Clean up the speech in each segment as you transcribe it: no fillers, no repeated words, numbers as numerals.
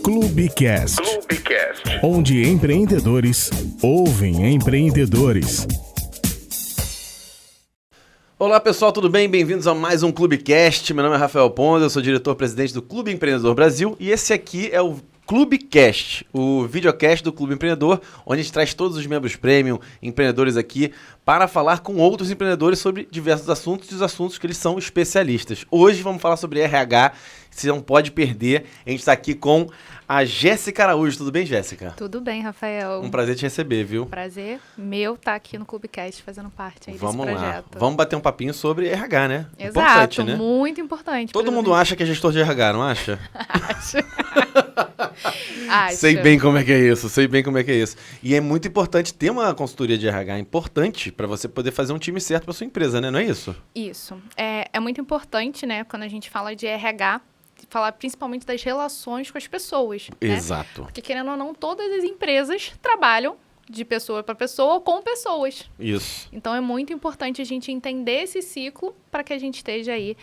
Clubecast, onde empreendedores ouvem empreendedores. Olá pessoal, tudo bem? Bem-vindos a mais um Clubecast. Meu nome é Rafael Ponda, eu sou diretor-presidente do Clube Empreendedor Brasil e esse aqui é o Clubecast, o videocast do Clube Empreendedor, onde a gente traz todos os membros premium, empreendedores aqui, para falar com outros empreendedores sobre diversos assuntos e os assuntos que eles são especialistas. Hoje vamos falar sobre RH, você não pode perder. A gente está aqui com a Jéssica Araújo. Tudo bem, Jéssica? Tudo bem, Rafael. Um prazer te receber, viu? Prazer meu estar aqui no Clubecast fazendo parte aí Vamos desse lá. projeto. Vamos bater um papinho sobre RH, né? Exato, importante, né? Muito importante. Todo mundo acha que é gestor de RH, não acha? Acho. Sei bem como é que é isso, E é muito importante ter uma consultoria de RH, é importante para você poder fazer um time certo para sua empresa, né? Não é isso? Isso. É muito importante, né, quando a gente fala de RH, falar principalmente das relações com as pessoas. Exato. Né? Porque, querendo ou não, todas as empresas trabalham de pessoa para pessoa com pessoas. Isso. Então, é muito importante a gente entender esse ciclo para que a gente esteja aí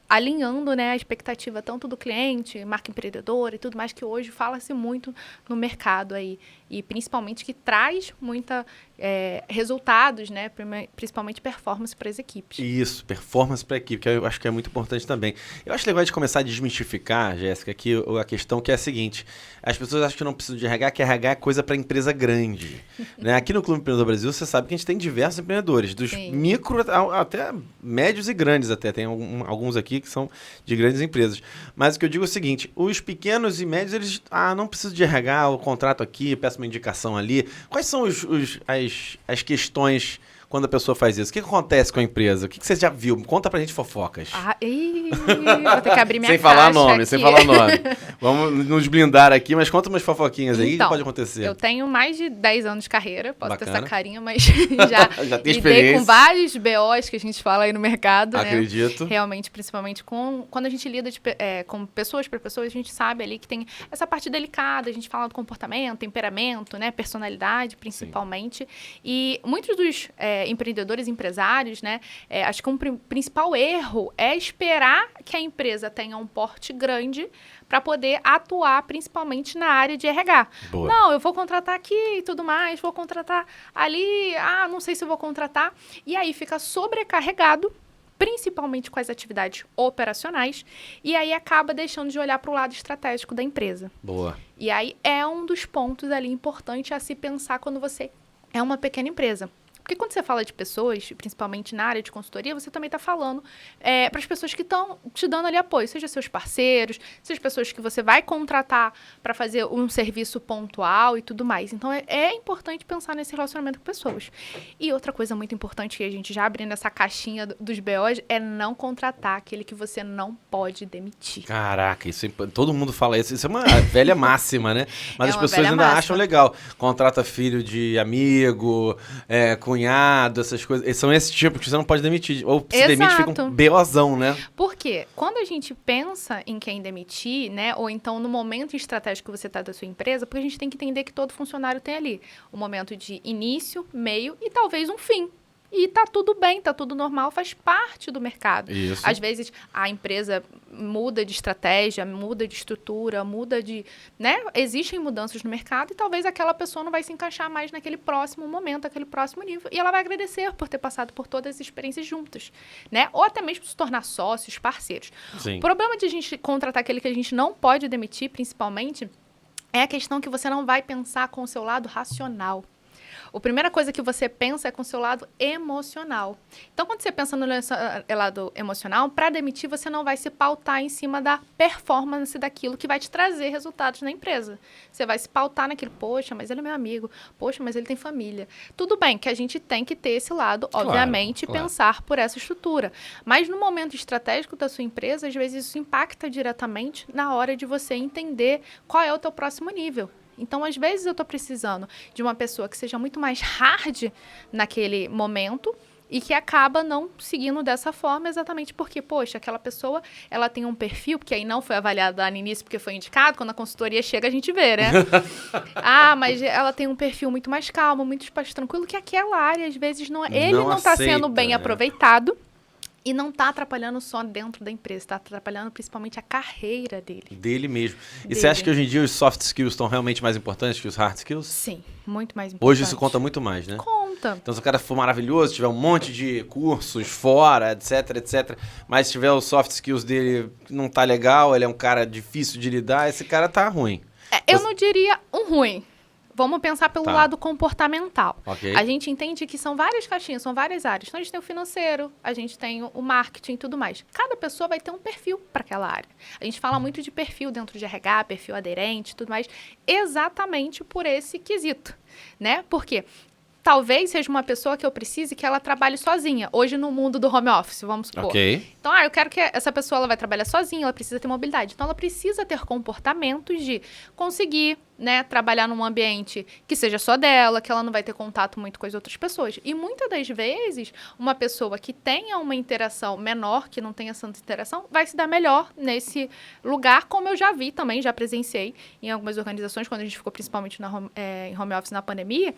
alinhando, né, a expectativa tanto do cliente, marca empreendedora e tudo mais, que hoje fala-se muito no mercado aí. E principalmente que traz muita resultados, né, principalmente performance para as equipes. Isso, performance para a equipe, que eu acho que é muito importante também. Eu acho legal de começar a desmistificar, Jéssica, aqui a questão que é a seguinte: as pessoas acham que não precisam de RH, que RH é coisa para empresa grande. Né? Aqui no Clube Empreendedor Brasil, você sabe que a gente tem diversos empreendedores, dos micro até médios e grandes até. Tem alguns aqui que são de grandes empresas. Mas o que eu digo é o seguinte: os pequenos e médios, eles não precisam de RH, o contrato aqui, peço uma indicação ali. Quais são as questões quando a pessoa faz isso? O que acontece com a empresa? O que você já viu? Conta pra gente fofocas. Vou ter que abrir minha sem caixa falar nome, aqui. sem falar nome. Vamos nos blindar aqui, mas conta umas fofoquinhas aí, Então, que pode acontecer. Eu tenho mais de 10 anos de carreira, posso ter Bacana. essa carinha, mas já tem lidei experiência. com vários BOs que a gente fala aí no mercado. Acredito. Né? Realmente, principalmente quando a gente lida com pessoas para pessoas, a gente sabe ali que tem essa parte delicada, a gente fala do comportamento, temperamento, né, personalidade, principalmente. Sim. E muitos dos empreendedores, empresários, né, acho que um principal erro é esperar que a empresa tenha um porte grande para poder atuar principalmente na área de RH. Boa. Não, eu vou contratar aqui e tudo mais, vou contratar ali, não sei se eu vou contratar. E aí fica sobrecarregado, principalmente com as atividades operacionais, e aí acaba deixando de olhar para o lado estratégico da empresa. Boa. E aí é um dos pontos ali importantes a se pensar quando você é uma pequena empresa. Porque quando você fala de pessoas, principalmente na área de consultoria, você também está falando para as pessoas que estão te dando ali apoio, seja seus parceiros, seja as pessoas que você vai contratar para fazer um serviço pontual e tudo mais. Então, é importante pensar nesse relacionamento com pessoas. E outra coisa muito importante que a gente já abre nessa caixinha dos BOs é não contratar aquele que você não pode demitir. Caraca, todo mundo fala isso. Isso é uma velha máxima, né? Mas as pessoas ainda acham legal. Contrata filho de amigo, cunhado, essas coisas. São esse tipo que você não pode demitir. Ou se demite, fica um BOzão, né? Por quê? Quando a gente pensa em quem demitir, né? Ou então no momento estratégico que você está da sua empresa, porque a gente tem que entender que todo funcionário tem ali um momento de início, meio e talvez um fim. E tá tudo bem, tá tudo normal, faz parte do mercado. Isso. Às vezes a empresa muda de estratégia, muda de estrutura, muda de... né? Existem mudanças no mercado e talvez aquela pessoa não vai se encaixar mais naquele próximo momento, naquele próximo nível. E ela vai agradecer por ter passado por todas as experiências juntas, né? Ou até mesmo se tornar sócios, parceiros. Sim. O problema de a gente contratar aquele que a gente não pode demitir, principalmente, é a questão que você não vai pensar com o seu lado racional. A primeira coisa que você pensa é com o seu lado emocional. Então, quando você pensa no lado emocional, para demitir, você não vai se pautar em cima da performance daquilo que vai te trazer resultados na empresa. Você vai se pautar naquilo, poxa, mas ele é meu amigo, poxa, mas ele tem família. Tudo bem que a gente tem que ter esse lado, obviamente, claro. Pensar por essa estrutura. Mas no momento estratégico da sua empresa, às vezes isso impacta diretamente na hora de você entender qual é o teu próximo nível. Então, às vezes, eu estou precisando de uma pessoa que seja muito mais hard naquele momento e que acaba não seguindo dessa forma exatamente porque, poxa, aquela pessoa, ela tem um perfil, porque aí não foi avaliado lá no início porque foi indicado, quando a consultoria chega a gente vê, né? Ah, mas ela tem um perfil muito mais calmo, muito mais tranquilo, que aquela área, às vezes, ele não está sendo bem aproveitado. E não está atrapalhando só dentro da empresa, está atrapalhando principalmente a carreira dele. Dele mesmo. E Dele. você acha que hoje em dia os soft skills estão realmente mais importantes que os hard skills? Sim, muito mais importante. Hoje isso conta muito mais, né? Conta. Então, se o cara for maravilhoso, tiver um monte de cursos fora, etc, mas se tiver os soft skills dele não tá legal, ele é um cara difícil de lidar, esse cara tá ruim. Eu não diria um ruim. Vamos pensar pelo lado comportamental. Okay. A gente entende que são várias caixinhas, são várias áreas. Então, a gente tem o financeiro, a gente tem o marketing e tudo mais. Cada pessoa vai ter um perfil para aquela área. A gente fala muito de perfil dentro de RH, perfil aderente e tudo mais, exatamente por esse quesito, né? Por quê? Talvez seja uma pessoa que eu precise que ela trabalhe sozinha. Hoje, no mundo do home office, vamos supor. Ok. Então, eu quero que essa pessoa ela vai trabalhar sozinha, ela precisa ter mobilidade. Então, ela precisa ter comportamentos de conseguir, né, trabalhar num ambiente que seja só dela, que ela não vai ter contato muito com as outras pessoas. E muitas das vezes, uma pessoa que tenha uma interação menor, que não tenha tanta interação, vai se dar melhor nesse lugar, como eu já vi também, já presenciei em algumas organizações, quando a gente ficou principalmente em home office na pandemia,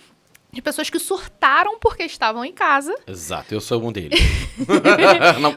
de pessoas que surtaram porque estavam em casa. Exato, eu sou um deles.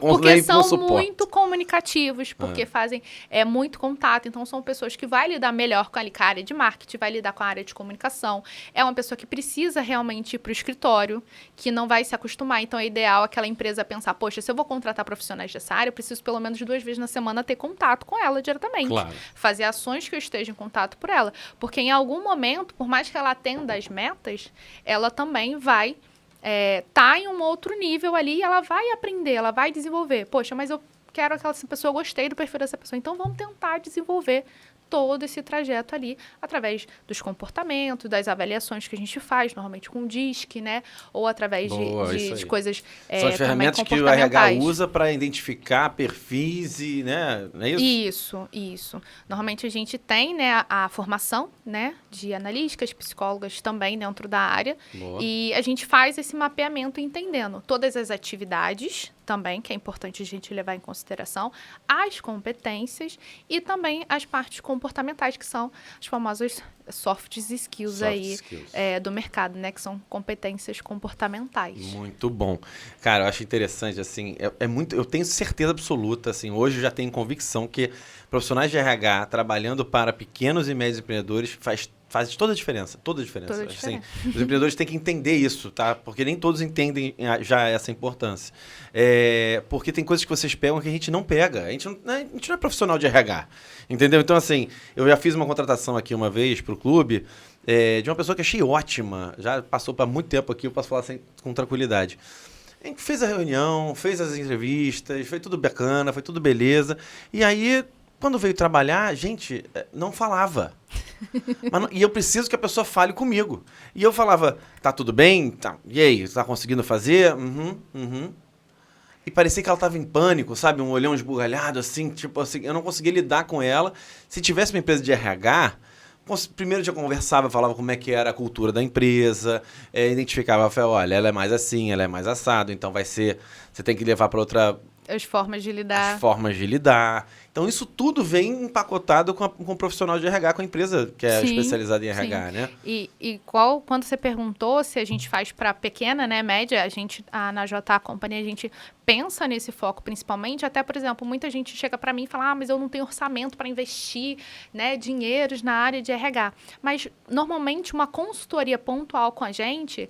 Porque são muito comunicativos, porque fazem muito contato. Então, são pessoas que vai lidar melhor com a área de marketing, vai lidar com a área de comunicação. É uma pessoa que precisa realmente ir para o escritório, que não vai se acostumar. Então, é ideal aquela empresa pensar, poxa, se eu vou contratar profissionais dessa área, eu preciso pelo menos 2 vezes na semana ter contato com ela diretamente. Claro. Fazer ações que eu esteja em contato por ela. Porque em algum momento, por mais que ela atenda as metas, ela também vai tá em um outro nível ali e ela vai aprender, ela vai desenvolver. Poxa, mas eu quero aquela pessoa, eu gostei do perfil dessa pessoa. Então, vamos tentar desenvolver todo esse trajeto ali, através dos comportamentos, das avaliações que a gente faz, normalmente com DISC, né? Ou através de coisas são as ferramentas que o RH usa para identificar perfis e, né? Não é isso? Isso. Normalmente a gente tem, né, a formação, né, de analíticas, psicólogas também dentro da área. Boa. E a gente faz esse mapeamento entendendo todas as atividades também, que é importante a gente levar em consideração, as competências e também as partes comportamentais, que são as famosas soft skills do mercado, né? Que são competências comportamentais. Muito bom. Cara, eu acho interessante, assim, eu tenho certeza absoluta, assim, hoje eu já tenho convicção que profissionais de RH trabalhando para pequenos e médios empreendedores faz toda a diferença. Toda a diferença. Assim, os empreendedores têm que entender isso, tá? Porque nem todos entendem já essa importância. Porque tem coisas que vocês pegam que a gente não pega. A gente não é profissional de RH, entendeu? Então, assim, eu já fiz uma contratação aqui uma vez para o clube de uma pessoa que achei ótima. Já passou para muito tempo aqui, eu posso falar assim, com tranquilidade. A gente fez a reunião, fez as entrevistas, foi tudo bacana, foi tudo beleza. E aí, quando veio trabalhar, gente, não falava. E eu preciso que a pessoa fale comigo. E eu falava, tá tudo bem? Tá. E aí, tá conseguindo fazer? E parecia que ela estava em pânico, sabe? Um olhão esbugalhado, assim, tipo assim, eu não conseguia lidar com ela. Se tivesse uma empresa de RH, primeiro já conversava, falava como é que era a cultura da empresa, identificava, falava, olha, ela é mais assim, ela é mais assado, então vai ser, você tem que levar para outra... As formas de lidar. Então, isso tudo vem empacotado com o profissional de RH, com a empresa que é especializada em RH, né? E quando você perguntou se a gente faz para pequena, né, média, na JA Company, a gente pensa nesse foco principalmente, até, por exemplo, muita gente chega para mim e fala, mas eu não tenho orçamento para investir, né, dinheiros na área de RH. Mas, normalmente, uma consultoria pontual com a gente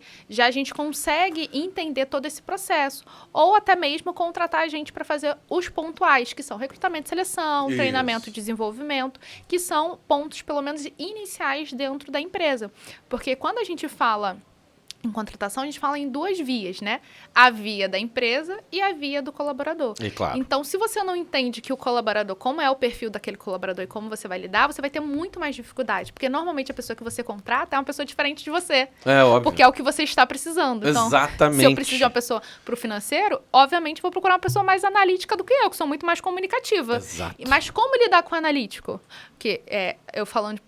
consegue entender todo esse processo. Ou até mesmo contratar a gente para fazer os pontuais, que são recrutamento e seleção, treinamento e desenvolvimento, que são pontos, pelo menos, iniciais dentro da empresa. Porque quando a gente fala em contratação, a gente fala em 2 vias, né? A via da empresa e a via do colaborador. Claro. Então, se você não entende que o colaborador, como é o perfil daquele colaborador e como você vai lidar, você vai ter muito mais dificuldade. Porque, normalmente, a pessoa que você contrata é uma pessoa diferente de você. É óbvio. Porque é o que você está precisando. Então, exatamente. Se eu preciso de uma pessoa para o financeiro, obviamente, vou procurar uma pessoa mais analítica do que eu sou muito mais comunicativa. Exato. Mas como lidar com o analítico? Porque, eu falando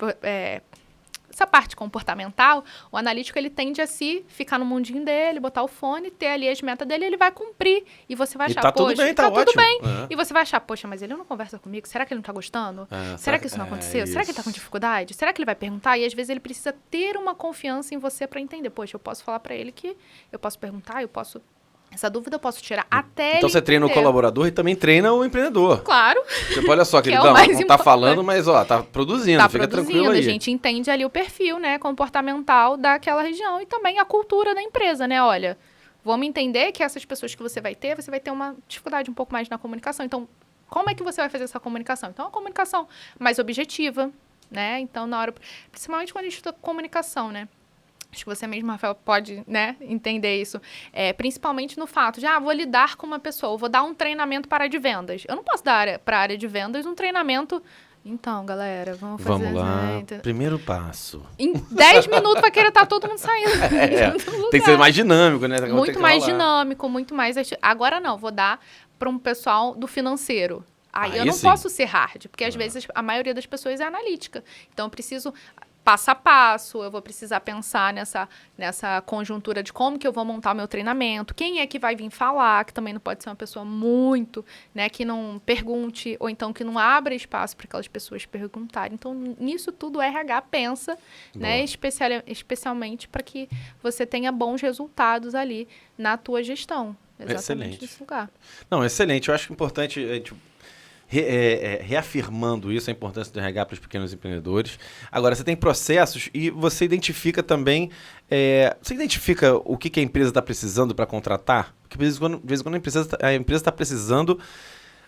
essa parte comportamental, o analítico ele tende a ficar no mundinho dele, botar o fone, ter ali as metas dele, ele vai cumprir. E você vai achar, tudo bem, tá tudo bem. Uhum. E você vai achar, poxa, mas ele não conversa comigo, será que ele não tá gostando? Será que isso não aconteceu? Será que ele tá com dificuldade? Será que ele vai perguntar? E às vezes ele precisa ter uma confiança em você para entender, poxa, eu posso falar para ele que eu posso perguntar, eu posso Essa dúvida eu posso tirar até Então ele você treina o entender. colaborador e também treina o empreendedor. Claro. Tipo, olha só, Que é o queridão, mais não tá importante. falando, mas ó, tá produzindo, Tá fica produzindo, tranquilo aí. a gente entende ali o perfil, né, comportamental daquela região e também a cultura da empresa, né? Olha, vamos entender que essas pessoas que você vai ter uma dificuldade um pouco mais na comunicação. Então, como é que você vai fazer essa comunicação? Então, a comunicação mais objetiva, né? Então, na hora, principalmente quando a gente estuda comunicação, né? Acho que você mesmo, Rafael, pode, né, entender isso. Principalmente no fato de, vou lidar com uma pessoa, vou dar um treinamento para a área de vendas. Eu não posso dar para a área de vendas um treinamento. Então, galera, vamos fazer... Vamos lá, né? primeiro passo. Em 10 minutos vai querer estar todo mundo saindo. Tem que ser mais dinâmico, né? Muito mais dinâmico, muito mais... Agora não, vou dar para um pessoal do financeiro. Aí eu não posso ser hard, porque às vezes a maioria das pessoas é analítica. Então, eu preciso... passo a passo, eu vou precisar pensar nessa conjuntura de como que eu vou montar o meu treinamento, quem é que vai vir falar, que também não pode ser uma pessoa muito, né, que não pergunte, ou então que não abra espaço para aquelas pessoas perguntarem. Então, nisso tudo o RH pensa, né, especialmente para que você tenha bons resultados ali na tua gestão. Exatamente nesse lugar. Não, excelente. Eu acho importante a gente... reafirmando isso, a importância do RH para os pequenos empreendedores. Agora, você tem processos e você identifica também... você identifica o que a empresa está precisando para contratar? Porque, de vez em quando a empresa está precisando...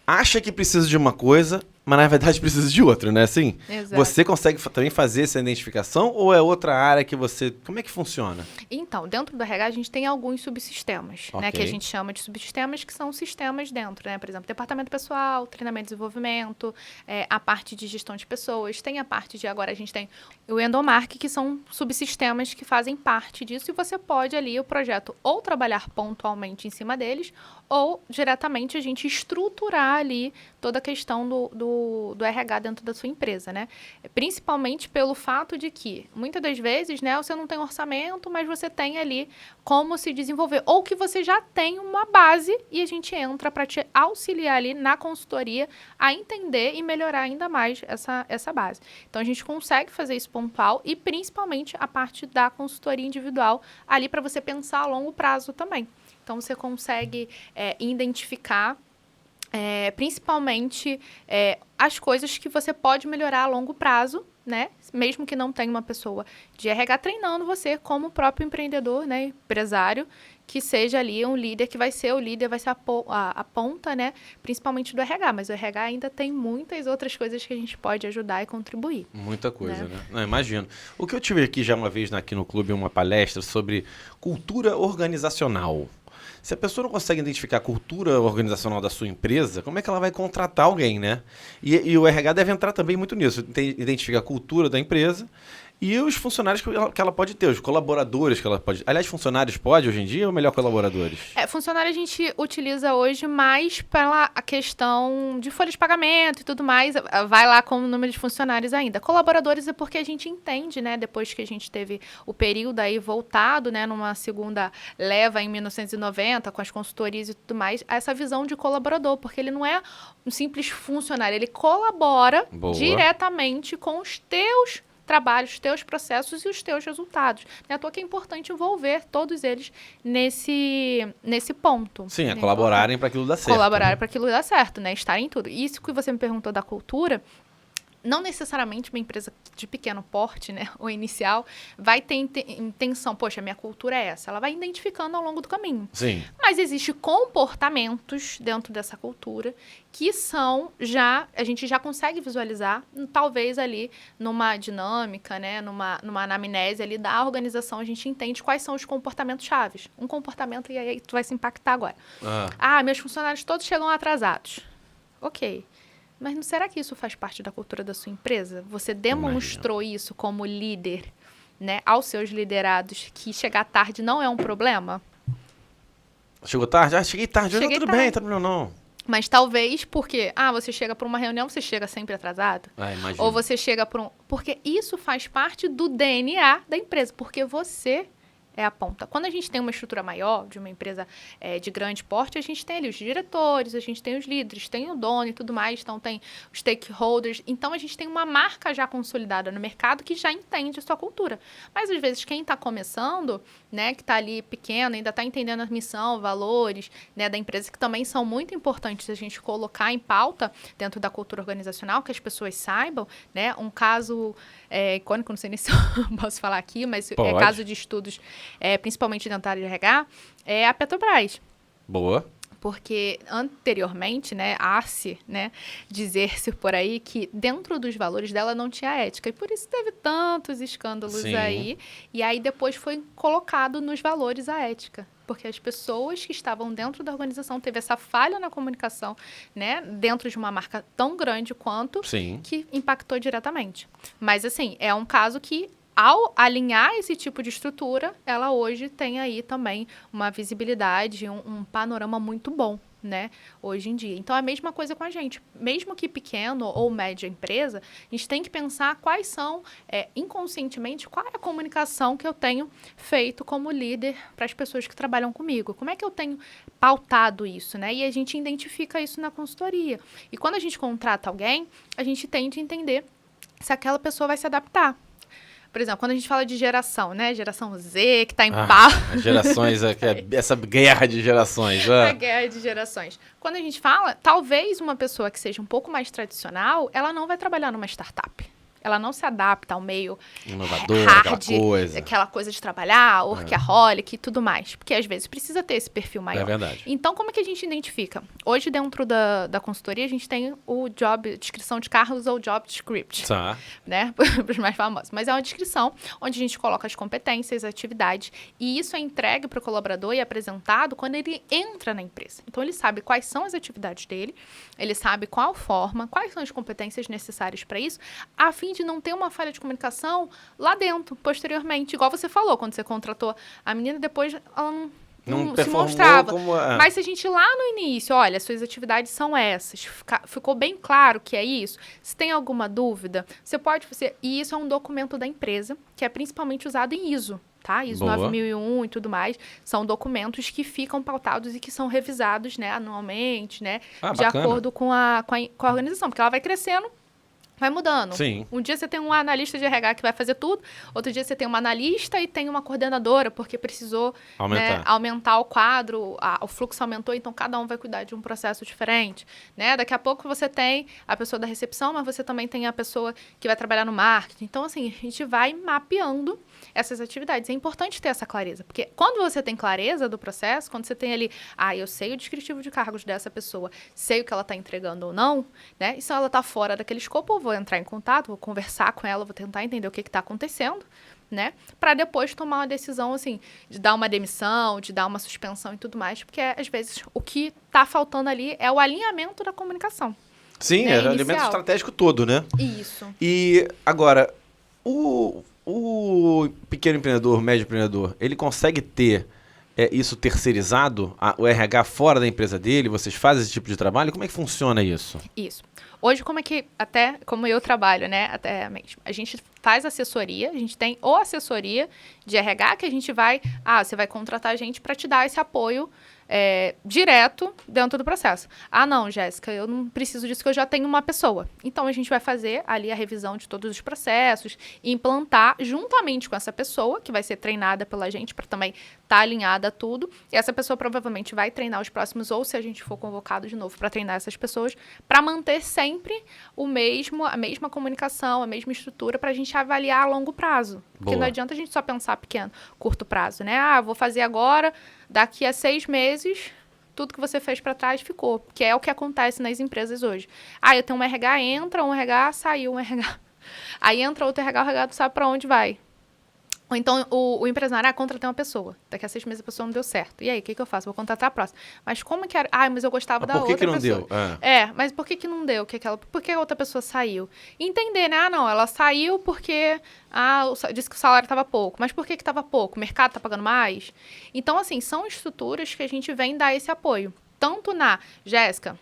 acha que precisa de uma coisa, mas na verdade precisa de outra, né? Assim, Exato. Você consegue também fazer essa identificação ou é outra área que você... Como é que funciona? Então, dentro do RH, a gente tem alguns subsistemas, né? Que a gente chama de subsistemas, que são sistemas dentro, né? Por exemplo, departamento pessoal, treinamento e desenvolvimento, a parte de gestão de pessoas, tem a parte de... Agora a gente tem o Endomark, que são subsistemas que fazem parte disso e você pode ali, o projeto, ou trabalhar pontualmente em cima deles, ou diretamente a gente estruturar ali toda a questão do RH dentro da sua empresa, né? Principalmente pelo fato de que, muitas das vezes, né, você não tem orçamento, mas você tem ali como se desenvolver. Ou que você já tem uma base e a gente entra para te auxiliar ali na consultoria a entender e melhorar ainda mais essa base. Então, a gente consegue fazer isso pontual e, principalmente, a parte da consultoria individual ali para você pensar a longo prazo também. Então, você consegue identificar, principalmente, as coisas que você pode melhorar a longo prazo, né? Mesmo que não tenha uma pessoa de RH treinando você como próprio empreendedor, né? Empresário, que seja ali um líder, que vai ser o líder, vai ser a ponta, né? Principalmente do RH. Mas o RH ainda tem muitas outras coisas que a gente pode ajudar e contribuir. Muita coisa, né? Não, imagino. O que eu tive aqui já uma vez aqui no clube, uma palestra sobre cultura organizacional. Se a pessoa não consegue identificar a cultura organizacional da sua empresa, como é que ela vai contratar alguém, né? E o RH deve entrar também muito nisso, identificar a cultura da empresa e os funcionários que ela pode ter, os colaboradores que ela pode... Aliás, funcionários pode hoje em dia ou melhor colaboradores? Funcionário a gente utiliza hoje mais pela a questão de folha de pagamento e tudo mais, vai lá com o número de funcionários ainda. Colaboradores é porque a gente entende, né, depois que a gente teve o período aí voltado, né, numa segunda leva em 1990, com as consultorias e tudo mais, essa visão de colaborador, porque ele não é um simples funcionário, ele colabora diretamente com os teus trabalhos, os teus processos e os teus resultados. Não é à toa que é importante envolver todos eles nesse ponto. Sim, colaborarem para aquilo dar certo. Colaborarem para aquilo dar certo, né? Estarem em tudo. Isso que você me perguntou da cultura, não necessariamente uma empresa de pequeno porte, né, ou inicial, vai ter intenção, poxa, minha cultura é essa. Ela vai identificando ao longo do caminho. Sim. Mas existem comportamentos dentro dessa cultura que a gente já consegue visualizar, talvez ali numa dinâmica, né, numa anamnese ali da organização, a gente entende quais são os comportamentos chaves. Um comportamento, e aí tu vai se impactar agora. Meus funcionários todos chegam atrasados. Ok. Mas não será que isso faz parte da cultura da sua empresa? Você demonstrou isso como líder, né, aos seus liderados, que chegar tarde não é um problema? Chegou tarde? Cheguei tarde. Tudo bem, não tem problema não. Mas talvez porque, você chega para uma reunião, você chega sempre atrasado. Imagino. Ou você chega para porque isso faz parte do DNA da empresa. Porque você é a ponta. Quando a gente tem uma estrutura maior, de uma empresa de grande porte, a gente tem ali os diretores, a gente tem os líderes, tem o dono e tudo mais, então tem os stakeholders. Então, a gente tem uma marca já consolidada no mercado que já entende a sua cultura. Mas, às vezes, quem está começando, né, que está ali pequeno, ainda está entendendo a missão, valores, né, da empresa, que também são muito importantes a gente colocar em pauta dentro da cultura organizacional, que as pessoas saibam, né, um caso icônico, não sei nem se eu posso falar aqui, mas é caso de estudos, principalmente dentro da área de RH, é a Petrobras. Boa. Porque anteriormente, né, há-se, né, dizer-se por aí que dentro dos valores dela não tinha ética. E por isso teve tantos escândalos Sim. aí. E aí depois foi colocado nos valores a ética. Porque as pessoas que estavam dentro da organização teve essa falha na comunicação, né, dentro de uma marca tão grande quanto, Sim. que impactou diretamente. Mas, assim, é um caso que, ao alinhar esse tipo de estrutura, ela hoje tem aí também uma visibilidade, um panorama muito bom, né, hoje em dia. Então, é a mesma coisa com a gente. Mesmo que pequeno ou média empresa, a gente tem que pensar quais são, inconscientemente, qual é a comunicação que eu tenho feito como líder para as pessoas que trabalham comigo. Como é que eu tenho pautado isso, né? E a gente identifica isso na consultoria. E quando a gente contrata alguém, a gente tem de entender se aquela pessoa vai se adaptar. Por exemplo, quando a gente fala de geração, né? Geração Z, que está em pau. Gerações, essa guerra de gerações. A guerra de gerações. Quando a gente fala, talvez uma pessoa que seja um pouco mais tradicional, ela não vai trabalhar numa startup. Ela não se adapta ao meio inovador, hard, aquela coisa de trabalhar, workaholic e tudo mais. Porque, às vezes, precisa ter esse perfil maior. É verdade. Então, como é que a gente identifica? Hoje, dentro da consultoria, a gente tem o descrição de cargos ou job script. Tá. Né? Para os mais famosos. Mas é uma descrição onde a gente coloca as competências, as atividades, e isso é entregue para o colaborador e apresentado quando ele entra na empresa. Então, ele sabe quais são as atividades dele, ele sabe qual forma, quais são as competências necessárias para isso, a fim de não ter uma falha de comunicação lá dentro, posteriormente. Igual você falou, quando você contratou a menina, depois ela não se mostrava. Mas se a gente lá no início, olha, suas atividades são essas, ficou bem claro que é isso, se tem alguma dúvida, você pode fazer. E isso é um documento da empresa, que é principalmente usado em ISO. Tá? ISO 9001 e tudo mais, são documentos que ficam pautados e que são revisados, né, anualmente, né, de acordo com a organização, porque ela vai crescendo, vai mudando. Sim. Um dia você tem um analista de RH que vai fazer tudo, outro dia você tem uma analista e tem uma coordenadora, porque precisou aumentar o quadro, o fluxo aumentou, então cada um vai cuidar de um processo diferente. Né? Daqui a pouco você tem a pessoa da recepção, mas você também tem a pessoa que vai trabalhar no marketing. Então, assim, a gente vai mapeando essas atividades. É importante ter essa clareza, porque quando você tem clareza do processo, quando você tem ali, eu sei o descritivo de cargos dessa pessoa, sei o que ela está entregando ou não, né? E se ela está fora daquele escopo, eu vou entrar em contato, vou conversar com ela, vou tentar entender o que está acontecendo, né? Para depois tomar uma decisão, assim, de dar uma demissão, de dar uma suspensão e tudo mais, porque, às vezes, o que está faltando ali é o alinhamento da comunicação. Sim, né? É o alinhamento estratégico todo, né? Isso. E, agora, o pequeno empreendedor, o médio empreendedor, ele consegue ter isso terceirizado, o RH fora da empresa dele? Vocês fazem esse tipo de trabalho? Como é que funciona isso? Isso. Hoje, como eu trabalho, né, até mesmo, a gente faz assessoria, a gente tem assessoria de RH que a gente vai, você vai contratar a gente para te dar esse apoio direto dentro do processo. Não, Jéssica, eu não preciso disso, que eu já tenho uma pessoa. Então, a gente vai fazer ali a revisão de todos os processos e implantar juntamente com essa pessoa, que vai ser treinada pela gente para também estar alinhada a tudo. E essa pessoa provavelmente vai treinar os próximos, ou se a gente for convocado de novo para treinar essas pessoas, para manter sempre a mesma comunicação, a mesma estrutura, para a gente avaliar a longo prazo. Porque não adianta a gente só pensar pequeno, curto prazo, né? Vou fazer agora, daqui a 6 meses, tudo que você fez para trás ficou. Que é o que acontece nas empresas hoje. Eu tenho um RH, entra um RH, saiu um RH. Aí entra outro RH, o RH não sabe para onde vai. Ou então, o empresário, contratei uma pessoa. Daqui a 6 meses a pessoa não deu certo. E aí, o que eu faço? Vou contratar a próxima. Mas como que era? Mas eu gostava da outra pessoa. Por que não deu? Mas por que não deu? Por que a outra pessoa saiu? Entender, né? Ela saiu porque disse que o salário estava pouco. Mas por que estava pouco? O mercado está pagando mais? Então, assim, são estruturas que a gente vem dar esse apoio. Tanto na Jéssica,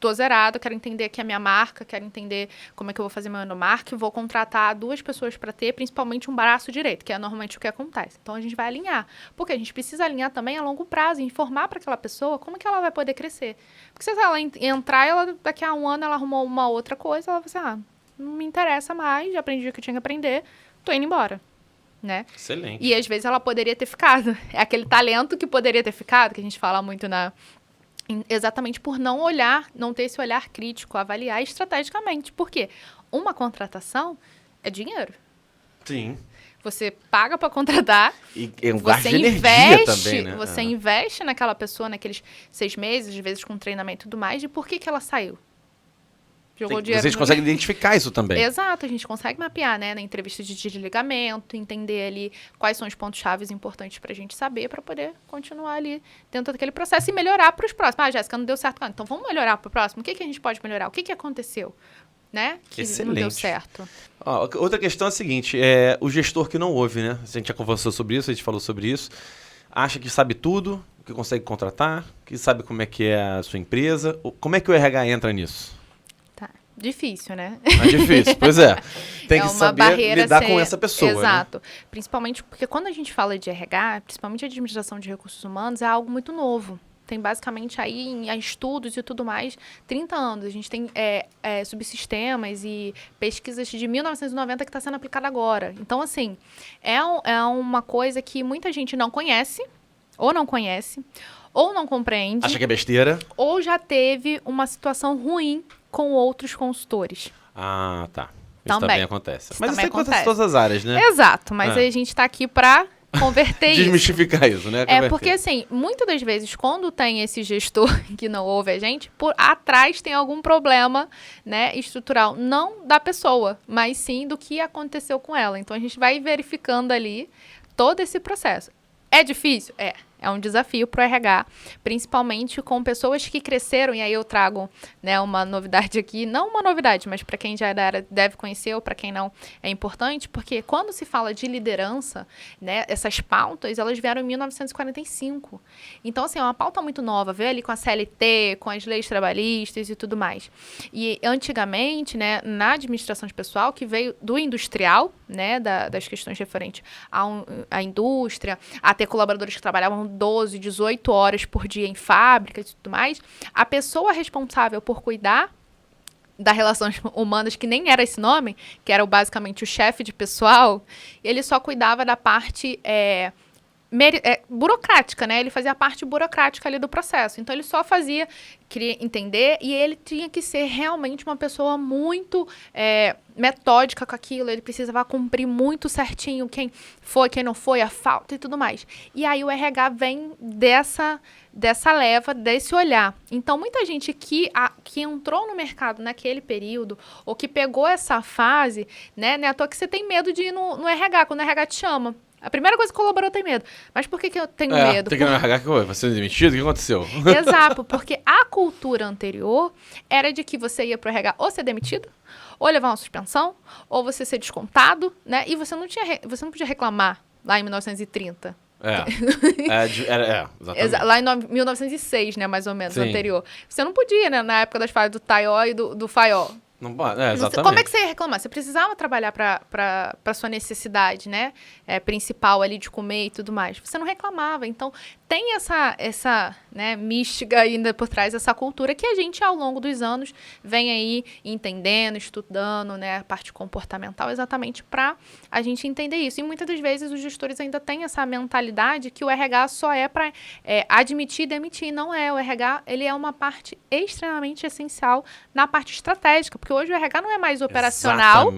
tô zerado, quero entender aqui a minha marca, quero entender como é que eu vou fazer meu endomarketing, vou contratar 2 pessoas para ter, principalmente um braço direito, que é normalmente o que acontece. Então, a gente vai alinhar. Porque a gente precisa alinhar também a longo prazo, informar para aquela pessoa como que ela vai poder crescer. Porque se ela entrar, daqui a 1 ano ela arrumou uma outra coisa, ela vai dizer, não me interessa mais, já aprendi o que eu tinha que aprender, tô indo embora. Né? Excelente. E às vezes ela poderia ter ficado. É aquele talento que poderia ter ficado, que a gente fala muito exatamente por não ter esse olhar crítico, avaliar estrategicamente. Por quê? Uma contratação é dinheiro. Sim. Você paga para contratar. E é um gasto de energia também, né? Você investe naquela pessoa, naqueles 6 meses, às vezes com treinamento e tudo mais, de por que ela saiu. Vocês conseguem identificar isso também. Exato, a gente consegue mapear, né, na entrevista de desligamento, entender ali quais são os pontos-chave importantes pra gente saber, para poder continuar ali dentro daquele processo e melhorar para os próximos. Jéssica, não deu certo. Então vamos melhorar para o próximo? O que a gente pode melhorar? O que aconteceu? Né? Que Excelente. Não deu certo. Outra questão é a seguinte, o gestor que não ouve, né? A gente já conversou sobre isso, a gente falou sobre isso, acha que sabe tudo, que consegue contratar, que sabe como é que é a sua empresa. Como é que o RH entra nisso? Difícil, né? É difícil, pois é. Tem que saber lidar com essa pessoa. Exato. Né? Principalmente porque quando a gente fala de RH, principalmente a administração de recursos humanos, é algo muito novo. Tem basicamente aí em estudos e tudo mais, 30 anos. A gente tem subsistemas e pesquisas de 1990 que está sendo aplicada agora. Então, assim, é uma coisa que muita gente não conhece, ou não compreende. Acha que é besteira. Ou já teve uma situação ruim com outros consultores. Ah, tá. Isso também acontece. Mas isso acontece em todas as áreas, né? Exato, mas a gente está aqui para converter isso. Desmistificar isso, né? Porque, assim, muitas das vezes, quando tem esse gestor que não ouve a gente, por atrás tem algum problema, né, estrutural. Não da pessoa, mas sim do que aconteceu com ela. Então, a gente vai verificando ali todo esse processo. É difícil? É um desafio para o RH, principalmente com pessoas que cresceram, e aí eu trago, né, uma novidade aqui, não uma novidade, mas para quem já é da área deve conhecer, ou para quem não, é importante, porque quando se fala de liderança, né, essas pautas, elas vieram em 1945. Então, assim, é uma pauta muito nova, veio ali com a CLT, com as leis trabalhistas e tudo mais. E antigamente, né, na administração de pessoal, que veio do industrial, né, das questões referentes à indústria, a ter colaboradores que trabalhavam 12, 18 horas por dia em fábricas e tudo mais, a pessoa responsável por cuidar das relações humanas, que nem era esse nome, que era basicamente o chefe de pessoal, ele só cuidava da parte burocrática, né? Ele fazia a parte burocrática ali do processo. Então, ele só queria entender, e ele tinha que ser realmente uma pessoa muito metódica com aquilo. Ele precisava cumprir muito certinho quem foi, quem não foi, a falta e tudo mais. E aí, o RH vem dessa leva, desse olhar. Então, muita gente que entrou no mercado naquele período, ou que pegou essa fase, né? Não é à toa que você tem medo de ir no RH, quando o RH te chama. A primeira coisa que o colaborador tem medo. Mas por que eu tenho medo? Tem que ir no RH, que vai ser demitido? O que aconteceu? Exato, porque a cultura anterior era de que você ia pro RH ou ser demitido, ou levar uma suspensão, ou você ser descontado, né? E você não podia reclamar lá em 1930. Exatamente. Lá em 1906, né, mais ou menos, Sim. Anterior. Você não podia, né, na época das falhas do Taió e do Faió. Não, exatamente. Como é que você ia reclamar? Você precisava trabalhar para sua necessidade, né? Principal ali de comer e tudo mais. Você não reclamava. Então, tem essa né, mística ainda por trás, essa cultura que a gente, ao longo dos anos, vem aí entendendo, estudando, né? A parte comportamental, exatamente para a gente entender isso. E muitas das vezes os gestores ainda têm essa mentalidade que o RH só é para admitir e demitir. Não é. O RH, ele é uma parte extremamente essencial na parte estratégica, porque hoje o RH não é mais operacional,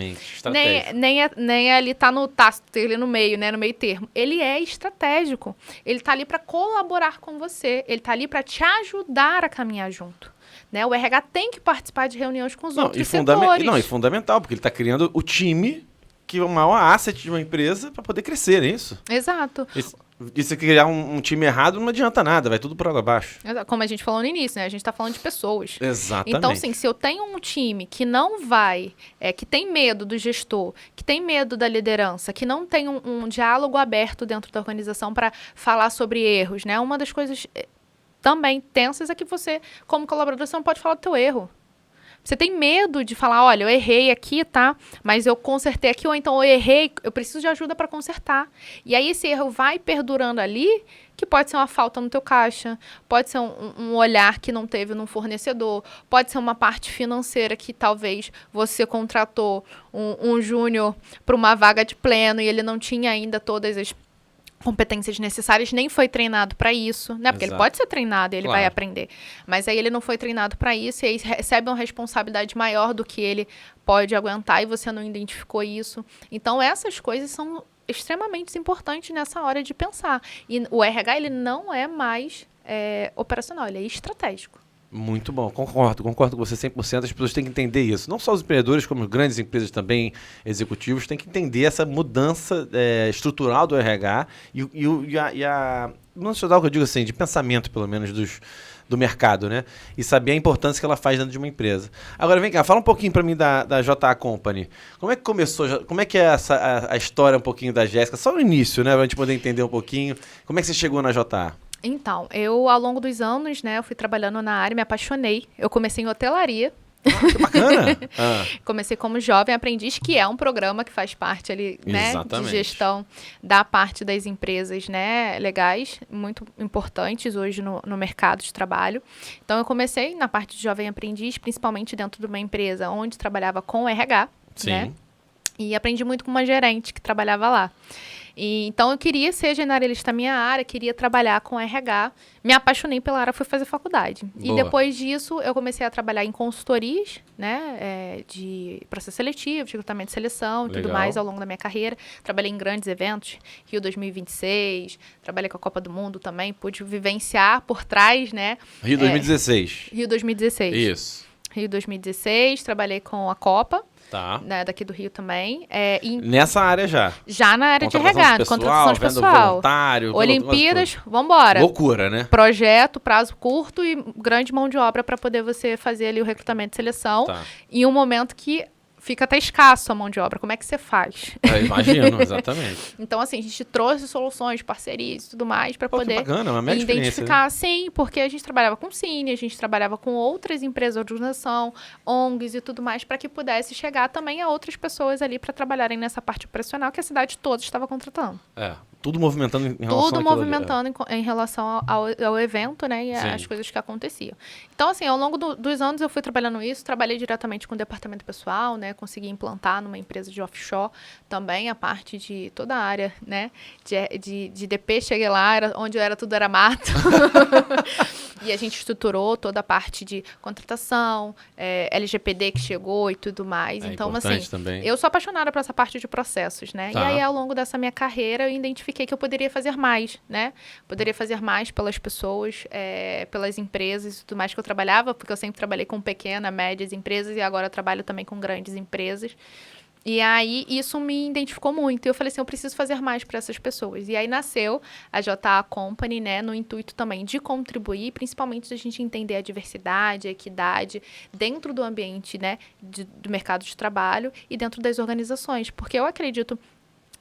nem ali tá no tácito, ele no meio, né, no meio termo. Ele é estratégico. Ele tá ali para colaborar com você. Ele tá ali para te ajudar a caminhar junto. Né? O RH tem que participar de reuniões com os outros setores. E fundamental, porque ele está criando o time que é o maior asset de uma empresa para poder crescer, é isso? Exato. E se criar um time errado, não adianta nada, vai tudo por água abaixo. Como a gente falou no início, né? A gente está falando de pessoas. Exatamente. Então, assim, se eu tenho um time que não vai, que tem medo do gestor, que tem medo da liderança, que não tem um diálogo aberto dentro da organização para falar sobre erros, né? Uma das coisas também tensas é que você, como colaborador, você não pode falar do teu erro. Você tem medo de falar, olha, eu errei aqui, tá? Mas eu consertei aqui, ou então eu errei, eu preciso de ajuda para consertar. E aí esse erro vai perdurando ali, que pode ser uma falta no teu caixa, pode ser um olhar que não teve num fornecedor, pode ser uma parte financeira que talvez você contratou um júnior para uma vaga de pleno e ele não tinha ainda todas as competências necessárias, nem foi treinado para isso, né? Porque ele pode ser treinado e ele vai aprender. Mas aí ele não foi treinado para isso e aí recebe uma responsabilidade maior do que ele pode aguentar e você não identificou isso. Então, essas coisas são extremamente importantes nessa hora de pensar. E o RH, ele não é mais operacional, ele é estratégico. Muito bom, concordo com você 100%. As pessoas têm que entender isso. Não só os empreendedores, como as grandes empresas também, executivos, têm que entender essa mudança estrutural do RH e a não estrutural que eu digo assim, de pensamento, pelo menos, do mercado, né? E saber a importância que ela faz dentro de uma empresa. Agora, vem cá, fala um pouquinho para mim da JA Company. Como é que começou, como é que é a história um pouquinho da Jéssica? Só no início, né? Pra gente poder entender um pouquinho. Como é que você chegou na JA? Então, eu, ao longo dos anos, né, eu fui trabalhando na área, me apaixonei. Eu comecei em hotelaria. Que bacana! Comecei como jovem aprendiz, que é um programa que faz parte ali, né, Exatamente. de gestão da parte das empresas, né, legais, muito importantes hoje no mercado de trabalho. Então, eu comecei na parte de jovem aprendiz, principalmente dentro de uma empresa onde trabalhava com RH, Sim. né, e aprendi muito com uma gerente que trabalhava lá. Então, eu queria ser generalista na minha área, queria trabalhar com RH. Me apaixonei pela área, fui fazer faculdade. Boa. E depois disso, eu comecei a trabalhar em consultorias, né, de processo seletivo, de recrutamento e seleção e tudo mais ao longo da minha carreira. Trabalhei em grandes eventos, Rio 2026, trabalhei com a Copa do Mundo também, pude vivenciar por trás, né. Rio 2016. Rio 2016. Isso. Rio 2016, trabalhei com a Copa. Tá. Né, daqui do Rio também. Nessa área já? Já na área de RH, contratação de pessoal. Voluntário, Olimpíadas, vambora. Loucura, né? Projeto, prazo curto e grande mão de obra para poder você fazer ali o recrutamento e seleção. Tá. Em um momento que fica até escasso a mão de obra. Como é que você faz? Imagino, exatamente. Então, assim, a gente trouxe soluções, parcerias e tudo mais para poder bacana, uma mega identificar. Sim, porque a gente trabalhava com Cine, a gente trabalhava com outras empresas de organização, ONGs e tudo mais, para que pudesse chegar também a outras pessoas ali para trabalharem nessa parte operacional que a cidade toda estava contratando. Tudo movimentando em relação Tudo movimentando em relação ao evento, né? E às coisas que aconteciam. Então, assim, ao longo dos anos eu fui trabalhando isso, trabalhei diretamente com o departamento pessoal, né? Consegui implantar numa empresa de offshore também a parte de toda a área, né? De DP, cheguei lá, onde tudo era mato. E a gente estruturou toda a parte de contratação, LGPD que chegou e tudo mais. Então, assim, também. Eu sou apaixonada por essa parte de processos, né? Tá. E aí, ao longo dessa minha carreira, eu identifiquei que eu poderia fazer mais, né? Poderia fazer mais pelas pessoas, pelas empresas e tudo mais que eu trabalhava, porque eu sempre trabalhei com pequenas, médias empresas e agora eu trabalho também com grandes empresas. E aí, isso me identificou muito. E eu falei assim, eu preciso fazer mais para essas pessoas. E aí, nasceu a JA Company, né? No intuito também de contribuir, principalmente de a gente entender a diversidade, a equidade dentro do ambiente, né? Do mercado de trabalho e dentro das organizações. Porque eu acredito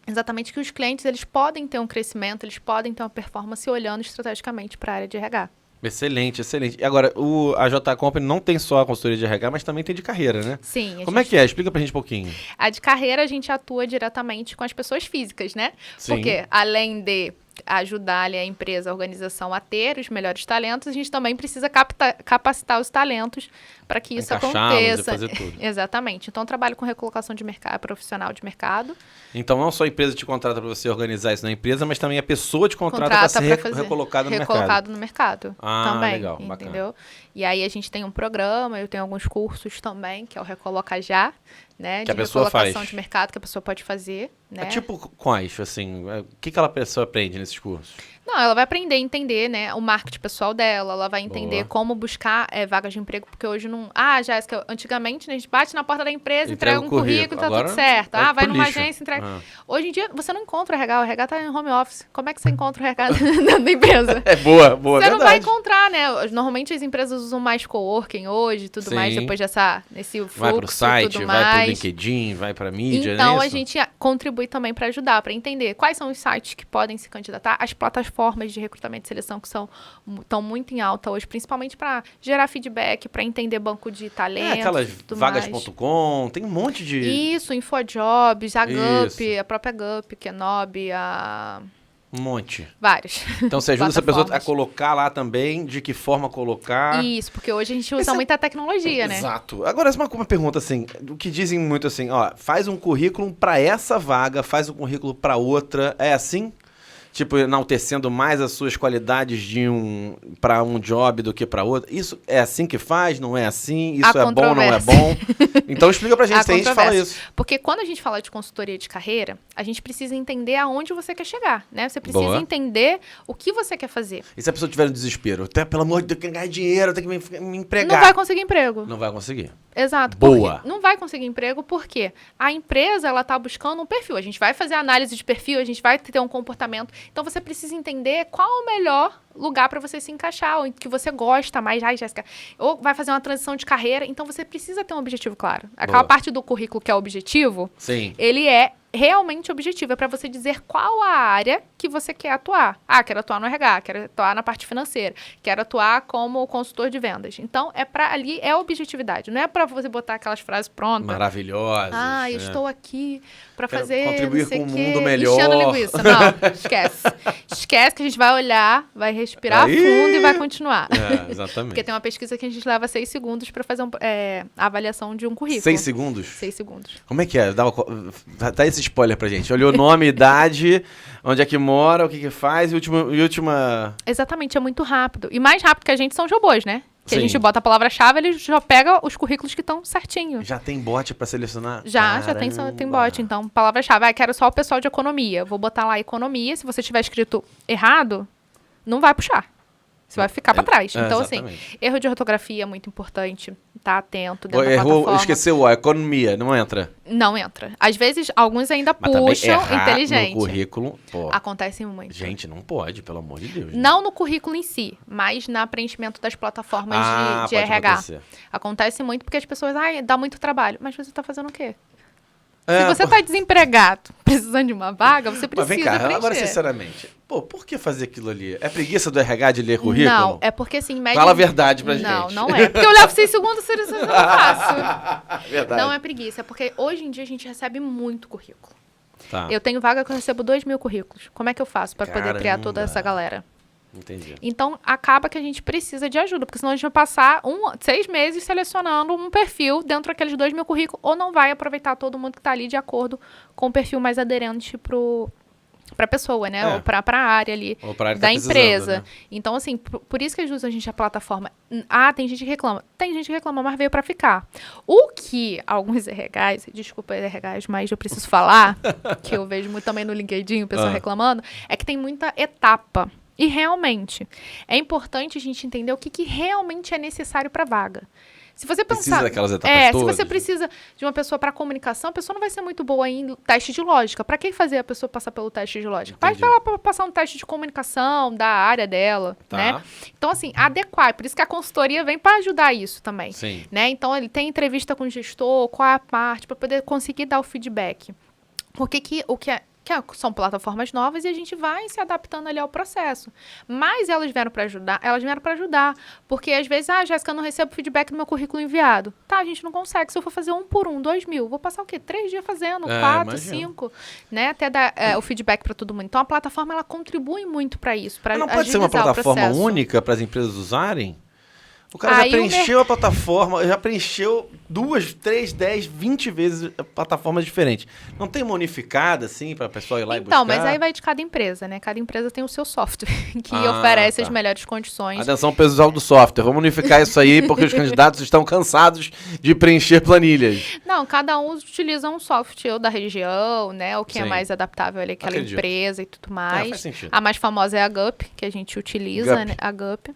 exatamente que os clientes, eles podem ter um crescimento, eles podem ter uma performance olhando estrategicamente para a área de RH. Excelente, excelente. E agora, a JA Company não tem só a consultoria de RH, mas também tem de carreira, né? Sim. Como é que é? Explica pra gente um pouquinho. A de carreira, a gente atua diretamente com as pessoas físicas, né? Sim. Porque, além de ajudar ali a empresa, a organização a ter os melhores talentos, a gente também precisa capacitar os talentos para que isso aconteça. E fazer tudo. Exatamente. Então, eu trabalho com recolocação de mercado, profissional de mercado. Então, não só a empresa te contrata para você organizar isso na empresa, mas também a pessoa te contrata para ser recolocado no mercado. Recolocado no mercado. Também, legal, entendeu? Bacana. E aí, a gente tem um programa, eu tenho alguns cursos também, que é o Recoloca Já, né? Que a de pessoa recolocação faz. de mercado que a pessoa pode fazer, né? É tipo quais, assim, o que aquela pessoa aprende nesses cursos? Não, ela vai aprender a entender, né, o marketing pessoal dela, ela vai entender Boa. como buscar vagas de emprego, porque hoje não... Jéssica, antigamente a gente bate na porta da empresa, entrega um currículo e tá tudo certo. Vai numa agência, entrega... Hoje em dia, você não encontra o RH, o RH tá em home office. Como é que você encontra o RH dentro da empresa? Boa, você não vai encontrar, né? Normalmente as empresas usam mais coworking hoje e tudo mais, depois nesse fluxo vai pro site, e tudo vai pro LinkedIn, vai pra mídia, então, né? a gente contribui também para ajudar, para entender quais são os sites que podem se candidatar, as plataformas de recrutamento e seleção que estão muito em alta hoje, principalmente para gerar feedback, para entender banco de talentos. Aquelas vagas.com, tem um monte de... Isso, InfoJobs, a Gup, a própria Gup, Kenobi, Um monte. Vários. Então você ajuda essa pessoa a colocar lá também, de que forma colocar. Isso, porque hoje a gente usa muita tecnologia, né? Exato. Agora, uma pergunta assim, o que dizem muito assim, ó, faz um currículo para essa vaga, faz um currículo para outra, é assim? Tipo, enaltecendo mais as suas qualidades para um job do que para outro. Isso é assim que faz? Não é assim? Isso é bom, não é bom? Então explica pra gente, se a gente fala isso. Porque quando a gente fala de consultoria de carreira, a gente precisa entender aonde você quer chegar, né? Você precisa entender o que você quer fazer. E se a pessoa tiver no desespero? Até, pelo amor de Deus, eu quero ganhar dinheiro, eu tenho que me empregar. Não vai conseguir emprego. Não vai conseguir. Exato. Boa. Não vai conseguir emprego porque a empresa, ela tá buscando um perfil. A gente vai fazer análise de perfil, a gente vai ter um comportamento. Então, você precisa entender qual o melhor lugar para você se encaixar, ou que você gosta mais. Ai, Jéssica, ou vai fazer uma transição de carreira. Então, você precisa ter um objetivo claro. Aquela parte do currículo que é objetivo, sim, ele é realmente objetivo. É para você dizer qual a área que você quer atuar. Ah, quero atuar no RH, quero atuar na parte financeira, quero atuar como consultor de vendas. Então, ali é objetividade. Não é para você botar aquelas frases prontas. Maravilhosas. Ah, eu estou aqui para fazer contribuir não sei com um mundo melhor. Enchendo linguiça. Não, esquece. Esquece que a gente vai olhar, vai respirar fundo e vai continuar. Exatamente. Porque tem uma pesquisa que a gente leva 6 segundos para fazer a avaliação de um currículo. 6 segundos? 6 segundos. Como é que é? Dá esse spoiler pra gente. Olhou o nome, idade, onde é que mora, o que faz e última... Exatamente, é muito rápido. E mais rápido que a gente são os robôs, né? Que Sim. a gente bota a palavra-chave, ele já pega os currículos que estão certinho. Já tem bot pra selecionar? Já tem bot. Então, palavra-chave. Quero só o pessoal de economia. Vou botar lá economia. Se você tiver escrito errado, não vai puxar. Você vai ficar pra trás. Então, exatamente. assim, erro de ortografia é muito importante. Tá atento dentro da plataforma. Esqueceu a economia, não entra? Não entra. Às vezes, alguns ainda puxam inteligente. No currículo, pô. Acontece muito. Gente, não pode, pelo amor de Deus. Não no currículo em si, mas na preenchimento das plataformas de RH. Acontecer. Acontece muito porque as pessoas, dá muito trabalho. Mas você tá fazendo o quê? Se você tá desempregado, precisando de uma vaga, você precisa Mas vem cá, preencher. agora sinceramente, por que fazer aquilo ali? É preguiça do RH de ler currículo? Não, é porque assim... Fala a verdade pra gente. Não é. Porque eu levo 6 segundos, se eu não faço. Verdade. Não é preguiça, é porque hoje em dia a gente recebe muito currículo. Tá. Eu tenho vaga que eu recebo 2.000 currículos. Como é que eu faço para poder criar toda essa galera? Entendi. Então, acaba que a gente precisa de ajuda, porque senão a gente vai passar 6 meses selecionando um perfil dentro daqueles 2.000 currículos, ou não vai aproveitar todo mundo que está ali de acordo com o perfil mais aderente para a pessoa, né? Ou para a área ali da empresa. Né? Então, assim, por isso que ajuda a gente a plataforma. Tem gente que reclama. Tem gente que reclama, mas veio para ficar. O que alguns RHs, desculpa RHs, mas eu preciso falar, que eu vejo muito também no LinkedIn o pessoal reclamando, é que tem muita etapa. E realmente, é importante a gente entender o que realmente é necessário para a vaga. Se você pensar, precisa daquelas etapas todas. Se você precisa de uma pessoa para comunicação, a pessoa não vai ser muito boa em teste de lógica. Para que fazer a pessoa passar pelo teste de lógica? Vai lá para passar um teste de comunicação da área dela, né? Então, assim, adequar. Por isso que a consultoria vem para ajudar isso também. Sim. Né? Então, ele tem entrevista com o gestor, qual é a parte, para poder conseguir dar o feedback. Porque são plataformas novas e a gente vai se adaptando ali ao processo. Mas elas vieram para ajudar. Porque às vezes, Jéssica, eu não recebo feedback do meu currículo enviado. Tá, a gente não consegue. Se eu for fazer 1 por 1, 2.000, vou passar o quê? 3 dias fazendo, 4, 5, né? Até dar o feedback para todo mundo. Então, a plataforma, ela contribui muito para isso, para agilizar o processo. Não pode ser uma plataforma única para as empresas usarem? O cara já preencheu a plataforma, já preencheu 2, 3, 10, 20 vezes plataformas diferentes. Não tem uma unificada, assim, para a pessoa ir lá e buscar? Então, mas aí vai de cada empresa, né? Cada empresa tem o seu software, que oferece as melhores condições. Atenção, pessoal do software. Vamos unificar isso aí, porque os candidatos estão cansados de preencher planilhas. Não, cada um utiliza um software da região, né? O que é mais adaptável ali, aquela empresa e tudo mais. Faz sentido. A mais famosa é a Gup, que a gente utiliza, né? A Gup.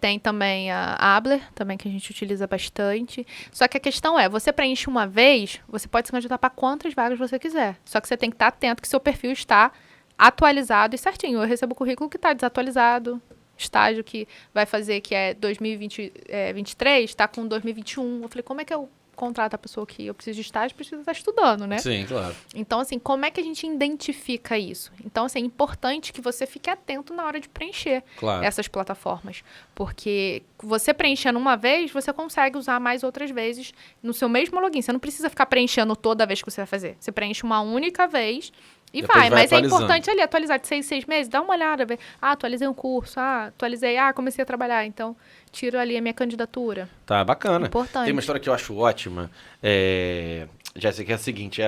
Tem também a Abler, também que a gente utiliza bastante. Só que a questão é, você preenche uma vez, você pode se candidatar para quantas vagas você quiser. Só que você tem que estar atento que seu perfil está atualizado e certinho. Eu recebo o currículo que está desatualizado, estágio que vai fazer que é 2023, está com 2021. Eu falei, como é que eu contrato a pessoa que eu preciso de estágio, precisa estar estudando, né? Sim, claro. Então, assim, como é que a gente identifica isso? Então, assim, é importante que você fique atento na hora de preencher essas plataformas. Porque você preenchendo uma vez, você consegue usar mais outras vezes no seu mesmo login. Você não precisa ficar preenchendo toda vez que você vai fazer. Você preenche uma única vez e vai. Mas é importante ali atualizar de 6 meses. Dá uma olhada, ver. Atualizei um curso. Atualizei. Comecei a trabalhar. Então, tiro ali a minha candidatura. Tá, bacana. Importante. Tem uma história que eu acho ótima. Jéssica, que é a seguinte,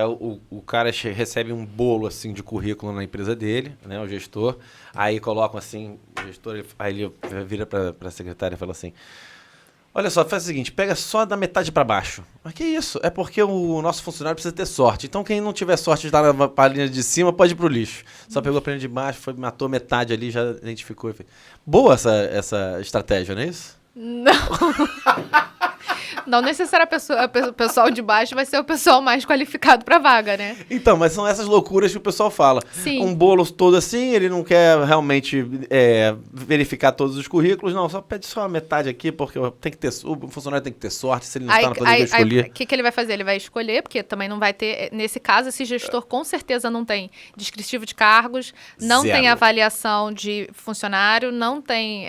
o cara recebe um bolo, assim, de currículo na empresa dele, né, o gestor, aí colocam, assim, o gestor, aí ele vira pra secretária e fala assim, olha só, faz o seguinte, pega só da metade pra baixo. Mas que isso? É porque o nosso funcionário precisa ter sorte, então quem não tiver sorte de estar na palhinha de cima, pode ir pro lixo. Só pegou a palhinha de baixo, matou metade ali, já identificou. Boa essa estratégia, não é isso? Não. Não necessariamente o pessoal de baixo vai ser o pessoal mais qualificado para vaga, né? Então, mas são essas loucuras que o pessoal fala. Sim. Um bolo todo assim, ele não quer realmente verificar todos os currículos. Não, só pede só a metade aqui, porque tem que ter, o funcionário tem que ter sorte, se ele não está na posição de escolher. O que ele vai fazer? Ele vai escolher, porque também não vai ter... Nesse caso, esse gestor com certeza não tem descritivo de cargos, não tem avaliação de funcionário, não tem...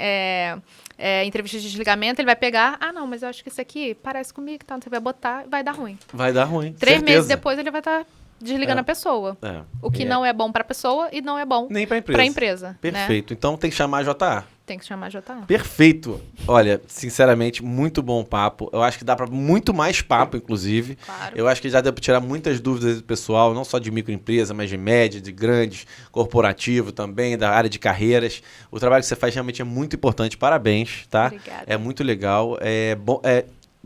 entrevista de desligamento, ele vai pegar, não, mas eu acho que isso aqui parece comigo, tá? Você vai botar, vai dar ruim. Vai dar ruim, 3 meses depois ele vai estar desligando a pessoa. O que não é bom para a pessoa e não é bom nem para a empresa. Perfeito. Né? Então tem que chamar a JA. Tem que chamar a JA. Perfeito. Olha, sinceramente, muito bom papo. Eu acho que dá para muito mais papo, inclusive. Claro. Eu acho que já deu para tirar muitas dúvidas do pessoal, não só de microempresa, mas de média, de grandes, corporativo também, da área de carreiras. O trabalho que você faz realmente é muito importante. Parabéns, tá? Obrigada. É muito legal.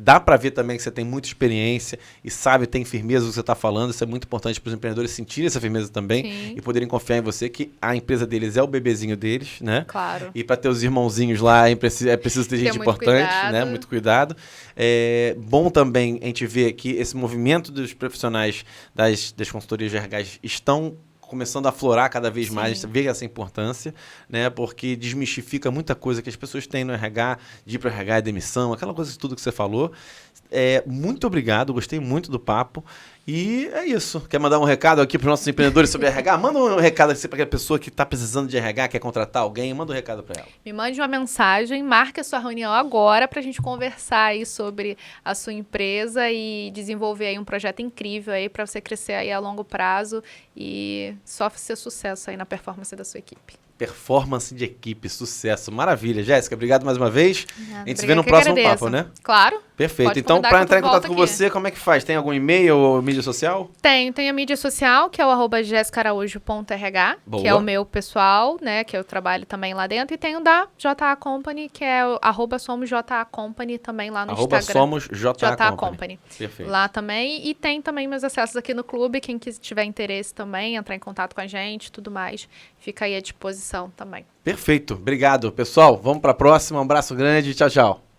Dá para ver também que você tem muita experiência e sabe, tem firmeza no que você está falando. Isso é muito importante para os empreendedores sentirem essa firmeza também. Sim. E poderem confiar em você, que a empresa deles é o bebezinho deles, né? Claro. E para ter os irmãozinhos lá é preciso ter gente importante, né? Muito cuidado. É bom também a gente ver que esse movimento dos profissionais das consultorias de RH estão começando a aflorar cada vez mais, a gente vê essa importância, né? Porque desmistifica muita coisa que as pessoas têm no RH, de ir para o RH é demissão, aquela coisa de tudo que você falou. Muito obrigado, gostei muito do papo. E é isso. Quer mandar um recado aqui para os nossos empreendedores sobre RH? Manda um recado aqui para aquela pessoa que está precisando de RH, quer contratar alguém, manda um recado para ela. Me mande uma mensagem, marque a sua reunião agora para a gente conversar aí sobre a sua empresa e desenvolver aí um projeto incrível aí para você crescer aí a longo prazo e só ser sucesso aí na performance da sua equipe. Performance de equipe, sucesso. Maravilha. Jéssica, obrigado mais uma vez. A gente se vê no que próximo agradeço. papo, né? Claro. Perfeito. Então, para entrar em contato com você, como é que faz? Tem algum e-mail ou mídia social? Tem a mídia social, que é o @jessicaraújo.rh, que é o meu pessoal, né? Que eu trabalho também lá dentro. E tem o da JA Company, que é o @somosJACompany também lá no Instagram. @somosJA Company. Perfeito. Lá também. E tem também meus acessos aqui no clube. Quem tiver interesse também, entrar em contato com a gente, tudo mais. Fica aí à disposição também. Perfeito. Obrigado, pessoal. Vamos para a próxima. Um abraço grande. Tchau, tchau.